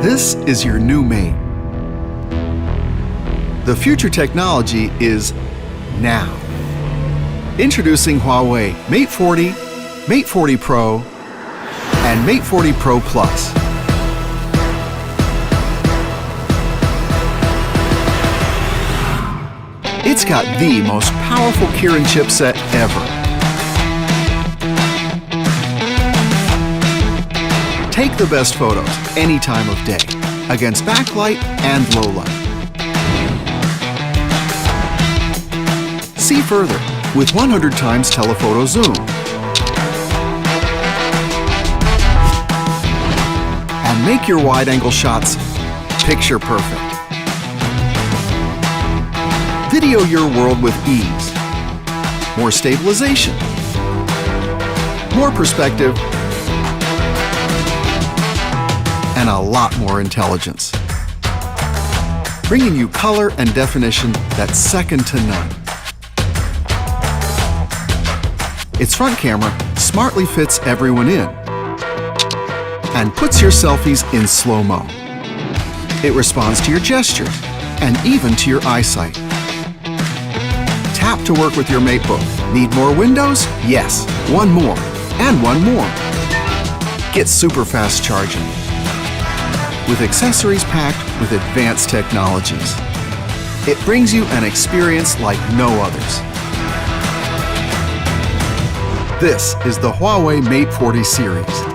This is your new mate. The future technology is now. Introducing Huawei Mate 40, Mate 40 Pro, and Mate 40 Pro Plus. It's got the most powerful Kirin chipset ever. Take the best photos any time of day, against backlight and low light. See further with 100 times telephoto zoom. And make your wide-angle shots picture perfect. Video your world with ease. More stabilization. More perspective. And a lot more intelligence. Bringing you color and definition that's second to none. Its front camera smartly fits everyone in and puts your selfies in slow-mo. It responds to your gestures and even to your eyesight. Tap to work with your MateBook. Need more windows? Yes, one more, and one more. Get super fast charging with accessories packed with advanced technologies. It brings you an experience like no others. This is the Huawei Mate 40 series.